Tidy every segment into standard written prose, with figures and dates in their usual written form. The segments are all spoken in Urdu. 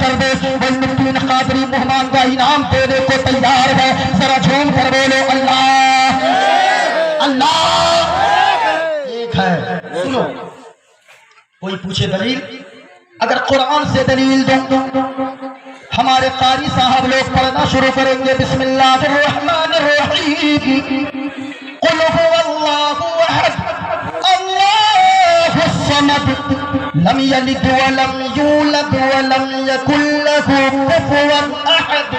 کر دے. معین الدین قادری مہمان کا انعام دینے کو تیار ہے. ذرا جھوم کر بولو اللہ اللہ ایک ہے. سنو, کوئی پوچھے دلیل, اگر قرآن سے دلیل دوں ہمارے قاری صاحب لوگ پڑھنا شروع کریں گے. بسم اللہ الرحمن الرحیم. قل هو اللہ احد اللہ الصمد لم یلد ولم یولد ولم یکن له کفوا احد.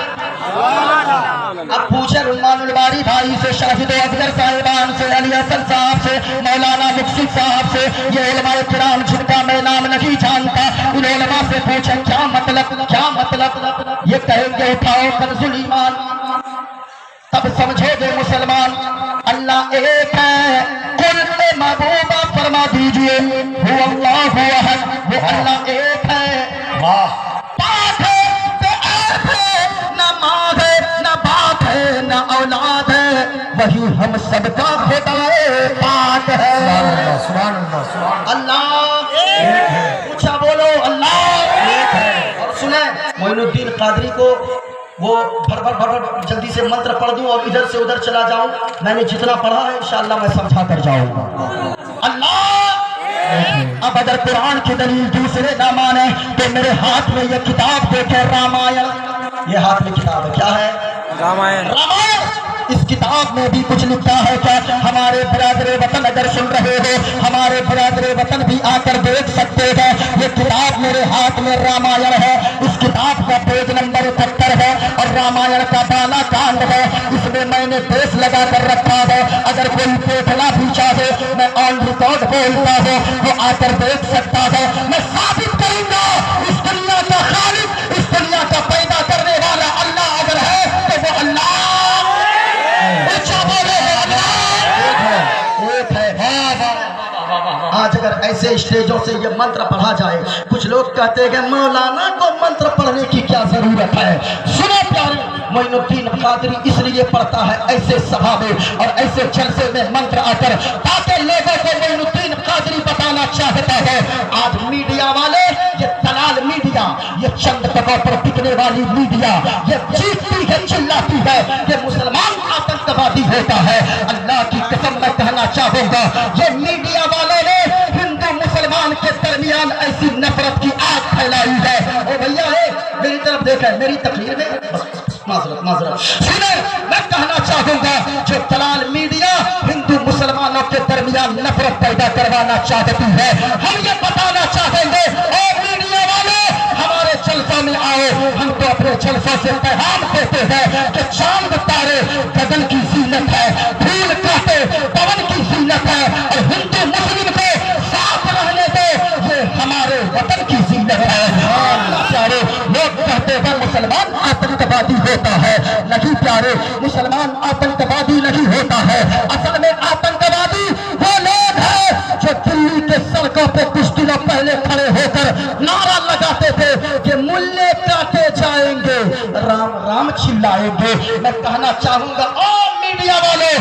اب پوچھے رحمان الباری بھائی سے, شاہد و افضل صاحبان سے, علی حسن صاحب سے, مولانا مقصد صاحب سے, یہ علماء کرام جن کا میں نام نہیں جانتا, ان علماء سے پوچھیں کیا مطلب. یہ کہیں گے اٹھاؤ کنز ایمان, تب سمجھو گے مسلمان اللہ ایک ہے. قل اے محبوبہ فرما دیجئے هو اللہ احد, وہ اللہ ایک ہے. واہ, پاک ہے, بے عیب ہے, نہ ماں ہے نہ باپ ہے نہ اولاد ہے, وہی ہم سب کا خدا پاک ہے. سبحان اللہ اللہ ایک ہے. اونچا بولو اللہ ایک ہے. اور سنیں معین الدین قادری کو وہ بھر جلدی سے منتر پڑھ دوں اور ادھر سے ادھر چلا جاؤں. میں نے جتنا پڑھا ہے انشاءاللہ میں سمجھا کر جاؤں گا. اللہ اب اگر قرآن کی دلیل دوسرے نہ مانے تو میرے ہاتھ میں یہ کتاب دیکھے رامائن. یہ ہاتھ میں کتاب ہے, کیا ہے؟ رامائن. اس کتاب میں بھی کچھ لکھا ہے کیا؟ ہمارے برادر وطن اگر سن رہے ہو, ہمارے برادر وطن بھی آ کر دیکھ سکتے ہیں. یہ کتاب میرے ہاتھ میں رامائن ہے. اس کتاب کا پیج نمبر 71 ہے اور رامائن کا بالا کانڈ ہے. اس میں میں نے پیس لگا کر رکھا ہے. اگر کوئی دیکھنا بھی چاہے میں آن ریکارڈ بولتا ہوں, وہ آ کر دیکھ سکتا ہے. میں ثابت کروں گا اس دنیا کا خالق, اس دنیا کا پیدا کرنے والا اللہ اگر ہے تو وہ اللہ آج اگر ایسے اسٹیجوں سے یہ منتر پڑھا جائے, کچھ لوگ کہتے ہیں کہ مولانا کو منتر پڑھنے کی کیا ضرورت ہے. سنو پیارے, معین الدین قادری اس لیے پڑھتا ہے ایسے سبھا میں اور ایسے جلسے میں منتر آ کر, تاکہ لوگوں کو معین الدین قادری بتانا چاہتا ہے. آج میڈیا والے, یہ دلال میڈیا, یہ چند ٹکوں پر بکنے والی میڈیا, یہ چیختی ہے چلاتی ہے کہ مسلمان آتنکوادی ہوتا ہے. اللہ کی قسم میں کہنا چاہوں گا یہ میڈیا والوں نے ہندو مسلمان کے درمیان ایسی نفرت کی آگ پھیلائی ہے. او بھیا میری طرف دیکھیں, میری تقریر میں معذرت سنیں, میں کہنا چاہوں گا جو دلال میڈیا ہندو مسلمانوں کے درمیان نفرت پیدا کروانا چاہتی ہے, ہم یہ بتانا چاہیں گے اے میڈیا والے ہمارے جلسوں میں آؤ. ہم تو اپنے جلسوں سے پیغام دیتے ہیں کہ چاند تارے گگن کی زینت ہے, پھول کاٹے پون کی زینت ہے, اور ہندو مسلم کو ساتھ رہنے دو, یہ ہمارے وطن کی زینت ہے. پیارے لوگ کہتے ہیں مسلمان آتنکوادی ہوتا ہے. نہیں پیارے, مسلمان آتنکوادی نہیں ہوتا ہے. اصل میں آتنکوادی وہ لوگ ہیں جو دلی کے سڑکوں پہ کچھ دنوں پہلے کھڑے ہو کر نعرہ لگاتے تھے کہ ملے کاٹے جائیں گے, رام رام چلائیں گے. میں کہنا چاہوں گا او میڈیا والے,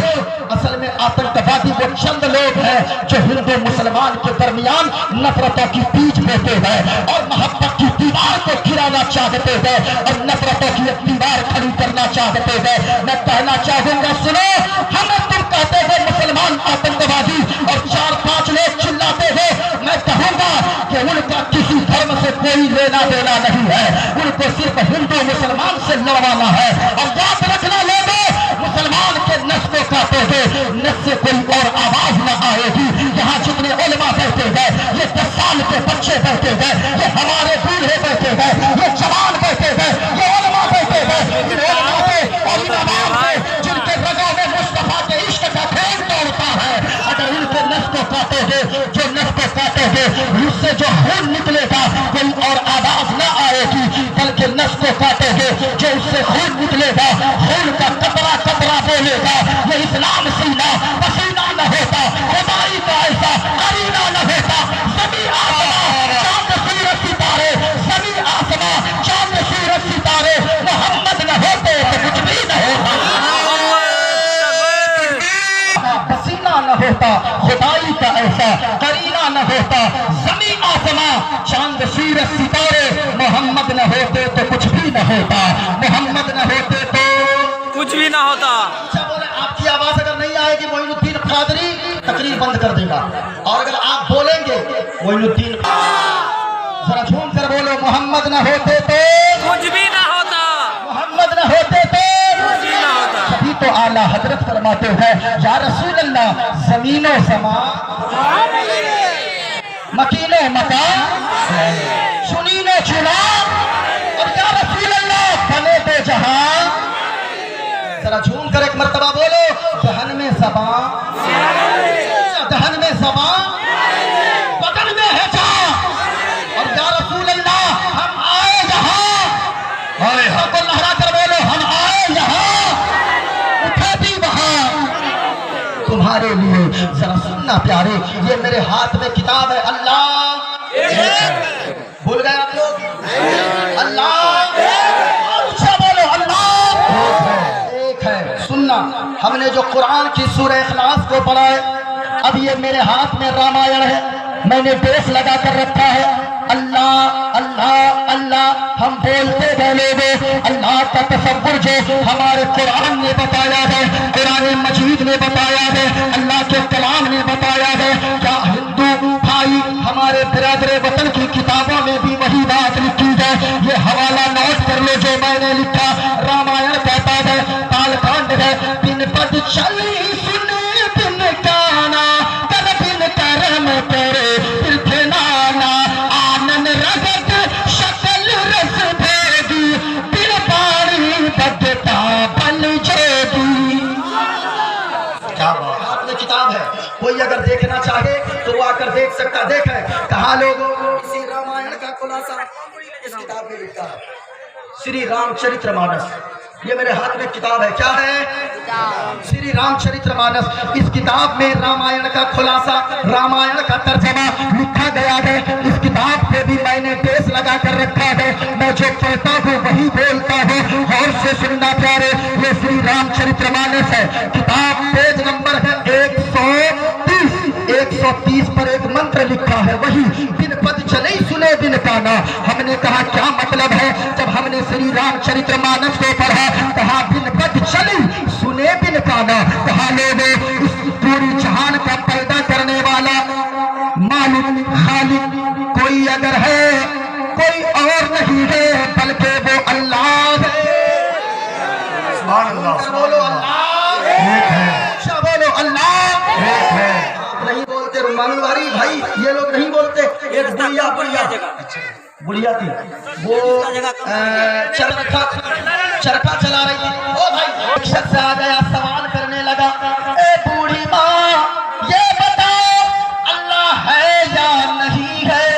اصل میں آتنکوادی وہ چند لوگ ہیں جو ہندو مسلمان کے درمیان نفرتوں کی بیج بوتے ہیں اور محبت کی دیوار کو گرانا چاہتے ہیں اور نفرتوں کی ایک دیوار کھڑی کرنا چاہتے ہیں. میں کہنا چاہوں گا سنو, ہمیں تم کہتے ہو مسلمان آتنکوادی اور 4-5 لوگ چلاتے ہو, میں کہوں گا کہ ان کا کسی دھرم سے کوئی لینا دینا نہیں ہے. ان کو صرف ہندو مسلمان سے لڑوانا ہے. اور یاد رکھنا لوگوں, مسلمان کے نس کو کہتے ہیں, نس سے کوئی اور آواز نہ آئے گی. یہاں جتنے علماء بیٹھے ہیں, یہ 10 سال کے بچے بیٹھے ہیں, یہ ہمارے بوڑھے بیٹھے ہیں, یہ جوان بیٹھے ہیں, یہ علماء بیٹھے ہیں, ان علماء سے اور ان عوام سے جن کے رگوں میں مصطفیٰ کے عشق کا خون دوڑتا ہے, اگر ان کے نس کو کاٹے گے, جو نس کو کاٹے گے اس سے جو خون نکلے گا کوئی اور آواز نہ آئے گی, بلکہ نس کو کاٹے گے جو اس سے خون نکلے گا, خون کا قطرہ قطرہ بولے گا. یہ اسلام سینہ پسینہ نہ ہوتا, خدائی کا ایسا قرینہ نہ ہوتا. زمین آسمان چاند سورج ستارے, زمین آسمان چاند سورج ستارے محمد نہ ہوتے تو کچھ بھی نہ ہوتا. پسینہ نہ ہوتا, خدائی کا ایسا قرینہ نہ ہوتا. زمین آسمان چاند سورج ستارے محمد نہ ہوتے بھی نہ ہوتا، محمد نہ ہوتے تو کچھ بھی نہ ہوتا۔ اچھا بولے، آپ کی آواز اگر نہیں آئے گی معین الدین قادری تقریر بند کر دے گا، اور اگر آپ بولیں گے معین الدین، ذرا جھوم کر بولو، محمد نہ ہوتے تو کچھ بھی نہ ہوتا، محمد نہ ہوتے تو کچھ بھی نہ ہوتا۔ تبھی تو اعلیٰ حضرت فرماتے ہیں یا رسول اللہ زمین و زمان مکین و مکان چنین و چنا، اور یا رسول اللہ بنے دو جہاں۔ ذرا جھوم کر ایک مرتبہ بولو، دہن میں زبان، دہن میں زبان، بدن میں ہے جان، اور یا رسول اللہ ہم آئے یہاں، سب کو لہرا کر بولو، ہم آئے یہاں، اٹھے بھی وہاں تمہارے لیے۔ ذرا سننا پیارے، یہ میرے ہاتھ میں کتاب ہے، اللہ بھول گئے آپ لوگ، اللہ، اور اچھا بولو، اللہ ایک ہے۔ سننا، ہم نے جو قرآن کی سورہ اخلاص کو پڑھا ہے، اب یہ میرے ہاتھ میں رامائن ہے، میں نے ڈیس لگا کر رکھا ہے، اللہ اللہ اللہ ہم بولتے گئے لوگوں، اللہ کا تصور جو ہمارے قرآن نے بتایا ہے، قرآن مجید نے بتایا ہے، اللہ کے کلام نے بتایا ہے، کیا ہندو بھائی ہمارے برادر وطن کی کتابوں میں بھی وہی بات لکھی ہے؟ یہ حوالہ نوٹ کر لو جو میں نے لکھا، رامائن کہتا ہے، کال کانڈ ہے، بن پد چلی سنے بن کانا کر بن کرم کرے پھر تھے نانا آنن رگت شکل رس بھیدی بن پاری بدتا بل جیدی۔ کیا بات، ہاتھ میں کتاب ہے، کوئی اگر دیکھنا چاہے تو وہ آ کر دیکھ سکتا۔ دیکھیں کہاں لوگوں، اسی رامائن کا خلاصہ اس کتاب میں لکھا ہے، شری رام چرتر مانس، یہ میرے ہاتھ میں کتاب ہے، کیا ہے؟ شری رام چرتر مانس۔ اس کتاب میں رامائن کا خلاصہ، رامائن کا ترجمہ لکھا گیا ہے، اس کتاب پہ بھی میں نے ڈیس لگا کر رکھا ہے، میں جو کہتا ہوں وہی بولتا ہوں، اور سے سننا پیارے، یہ شری رام چرتر مانس ہے، کتاب پیج نمبر ہے 130 پر ایک منتر لکھا ہے، وہی بن پد چلے سنے بن کانا۔ ہم نے کہا کیا مطلب ہے؟ جب ہم نے شری رام چرتر مانس کو پڑھا، کہا بن پد چلی سنے بن کانا، کہا لوگوں اس پوری جہان کا پیدا کرنے والا مالک خالق کوئی اگر ہے، کوئی اور نہیں ہے بلکہ وہ اللہ ہے۔ سبحان اللہ، بولو اللہ ایک ہے، اچھا بولو اللہ ایک ہے۔ نہیں بولتے رمان واری بھائی، یہ لوگ نہیں بولتے۔ ایک بڑھیا تھی، وہ چرخا چلا رہی تھی، او بھائی ایک شخص آ گیا، سوال کرنے لگا، اے بوڑھی ماں یہ بتاؤ اللہ ہے یا نہیں ہے؟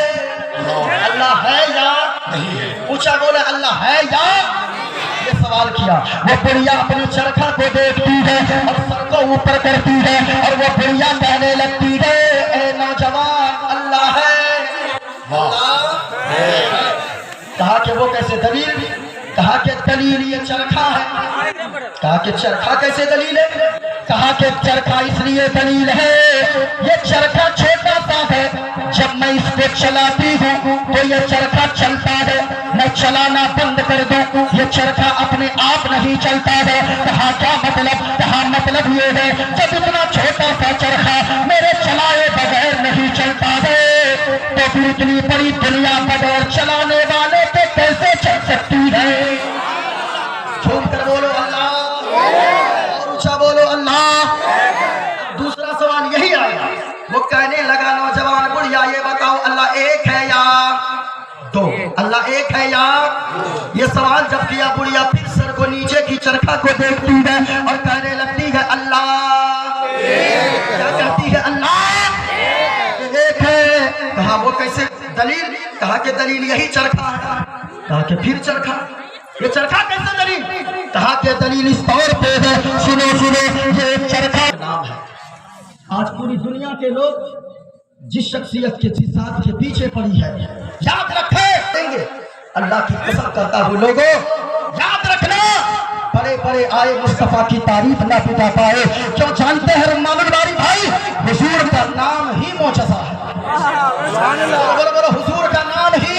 اللہ ہے یا نہیں ہے؟ پوچھا، بولے اللہ ہے یا؟ یہ سوال کیا، وہ بڑھیا اپنی چرخا کو دیکھتی ہے اور سر کو اوپر کرتی ہے، اور وہ بڑھیا کہنے لگتی ہے، اے نوجوان اللہ ہے، اللہ ہے۔ کہا کہ وہ کیسے دلیل؟ کہا کہ دلیل یہ چرخا ہے۔ کہا کہ چرخا کیسے دلیل ہے؟ کہا کہ چرخا اس لیے دلیل ہے، یہ چرخا چھوٹا سا ہے، جب میں اس کو چلاتی ہوں تو یہ چرخا چلتا ہے، میں چلانا بند کر دوں یہ چرخا اپنے آپ نہیں چلتا ہے۔ کہا کیا مطلب؟ کہا مطلب یہ ہے جب اتنا چھوٹا سا چرخا میرے چلائے بغیر نہیں چلتا ہے تو پھر اتنی بڑی دنیا بغیر چلانے والے تو کیسے چل سکتی ہے؟ جھوم کر بولو اللہ، اور اونچا بولو اللہ۔ دوسرا سوال یہی آیا، وہ کہنے لگا، نوجوان بڑھیا یہ بتاؤ اللہ ایک ہے یا دو؟ اللہ ایک ہے یا؟ یہ سوال جب کیا، بڑھیا پھر سر کو نیچے کی چرخا کو دیکھتی ہے اور کہنے لگتی ہے اللہ، کیا کہتی ہے؟ اللہ ایک ہے۔ کہا وہ کیسے دلیل؟ کہا کہ دلیل یہی چرخا ہے۔ کہا کہ پھر چرخا، یہ چرخا کیسے دلیل؟ کہا کہ دلیل اس طور پہ ہے، سنو یہ چرخا نام ہے۔ آج پوری دنیا کے لوگ جس شخصیت کے جس ذات کے پیچھے پڑی ہے، یاد رکھے دیں گے، اللہ کی قسم کرتا ہوں لوگوں یاد رکھنا، بڑے بڑے آئے مصطفیٰ کی تعریف نہ بتا پائے، کیوں جانتے ہیں رمان الباری بھائی؟ حضور کا نام ہی معجزہ ہے، حضور کا نام ہی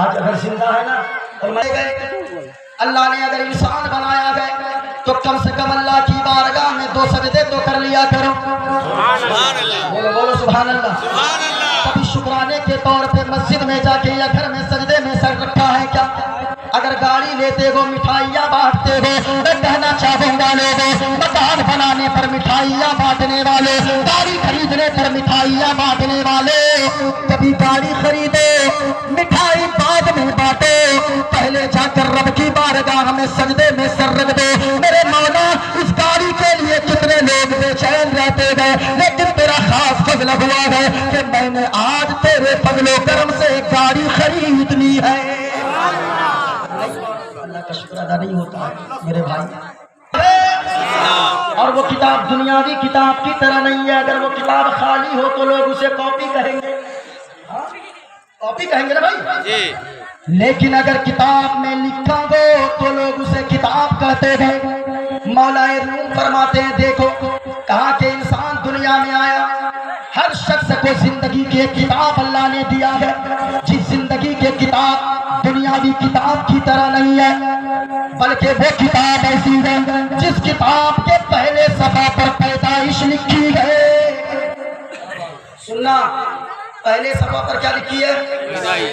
آج اگر زندہ ہے نا اور مر گئے، اللہ نے اگر انسان بنایا گئے تو کم سے کم اللہ کی بارگاہ میں 2 سجدے تو کر لیا کرو۔ بولو بولو سبحان اللہ۔ کبھی شکرانے کے طور پہ مسجد میں جا کے یا گھر میں سجدے میں سر رکھا ہے کیا؟ اگر گاڑی لیتے ہو، مٹھائیاں بانٹتے ہو، میں کہنا چاہوں گا لوگوں، مکان بنانے پر مٹھائیاں بانٹنے والے، گاڑی خریدنے پر مٹھائیاں بانٹنے والے، کبھی گاڑی خریدو مٹھائی بعد میں بانٹو، پہلے جا کر رب کی بارگاہ میں سجدے میں سر رکھ دو۔ میرے مولا اس گاڑی کے لیے کتنے لوگ بے چین رہتے گئے، لیکن تیرا خاص فضل ہوا ہے کہ میں نے آج تیرے فضل و کرم سے ایک گاڑی خرید لی ہے۔ اللہ کا شکر ادا نہیں ہوتا ہے میرے بھائی۔ اور وہ کتاب دنیاوی کتاب کی طرح نہیں ہے، اگر وہ کتاب خالی ہو تو لوگ اسے کاپی کہیں گے، کاپی کہیں گے نا بھائی جی۔ لیکن اگر کتاب میں لکھا ہو تو لوگ اسے کتاب کہتے ہیں۔ مولا روم فرماتے ہیں دیکھو کہا کہ انسان دنیا میں آیا، ہر شخص کو زندگی کی ایک کتاب اللہ نے دیا ہے، جس زندگی کی کتاب دنیاوی کتاب کی طرح نہیں ہے، بلکہ وہ کتاب ایسی ہے جس کتاب کے پہلے صفحہ پر پیدائش لکھی ہے۔ سننا، پہلے صفحہ پر کیا لکھی ہے؟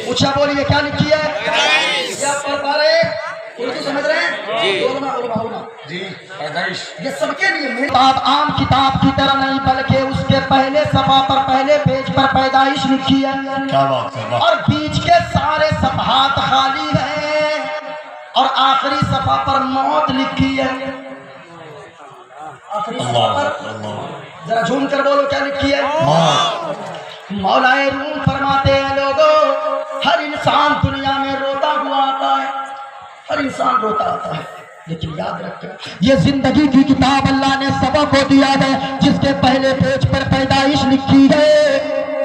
اونچا بولیے، کیا لکھی ہے؟ کیا پڑھ پا رہے ہیں؟ اردو سمجھ رہے ہیں؟ جی پیدائش یہ سب کے لیے کتاب عام کتاب کی طرح نہیں، بلکہ اس کے پہلے صفحہ پر پہلے پیج پر پیدائش لکھی ہے، کیا بات ہے، اور بیچ کے سارے صفحات خالی ہیں، اور آخری صفحہ پر موت لکھی ہے۔ آخری صفحہ پر ذرا جھوم کر بولو کیا لکھی ہے؟ مولا روم فرماتے ہیں لوگوں، ہر انسان دنیا میں روتا ہوا آتا ہے، ہر انسان روتا آتا ہے، لیکن یاد رکھیں یہ زندگی کی کتاب اللہ نے سبق کو دیا ہے جس کے پہلے پیج پر پیدائش لکھی ہے۔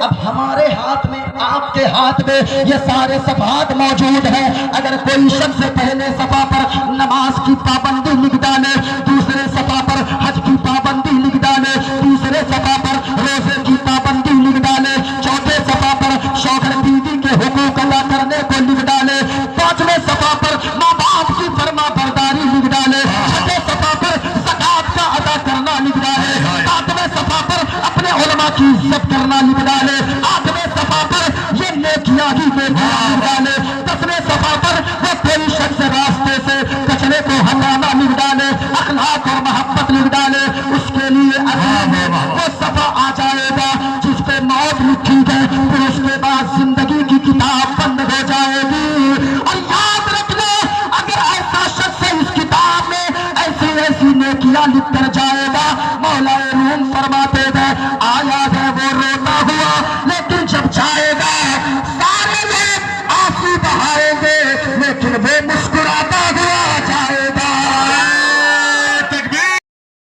اب ہمارے ہاتھ میں، آپ کے ہاتھ میں یہ سارے صفحات موجود ہیں۔ اگر کوئی شخص پہلے صفحہ پر نماز کی پابندی لکھ ڈالے، دوسرے صفحہ پر حج کی پابندی لکھ ڈالے، تیسرے صفحہ پر روزے کی پابندی لکھ ڈالے، چوتھے صفحہ پر شوہر بیوی کے حقوق ادا کرنے کو لکھ ڈالے، پانچویں صفحہ پر ماں باپ کی فرما برداری لکھ ڈالے، چھٹے صفحہ پر زکوٰۃ کا ادا کرنا لکھ ڈالے، ساتویں صفحہ پر اپنے علماء کی عزت کرنا لکھ ڈالے، آٹھویں صفحہ پر یہ نیکیاں ہی نیکیاں لکھ ڈالے، 10ویں صفحہ پر وہ کوئی شخص راستے سے کچرے کو ہٹانا لکھ ڈالے، اخلاق اور محبت لکھ ڈالے، اس کے لیے اگلے میں وہ صفحہ آ جائے گا جس پہ موت لکھی ہے، پھر اس کے بعد زندگی کی کتاب بند ہو جائے گی۔ اور یاد رکھ لو اگر ایسا شخص اس کتاب میں ایسی ایسی نیکیاں لکھ کر جائے گا، مولا روم فرماتے ہیں آیا ہے وہ روتا ہوا، لیکن جب جائے گا سارے لوگ آنسو بہائیں گے، لیکن وہ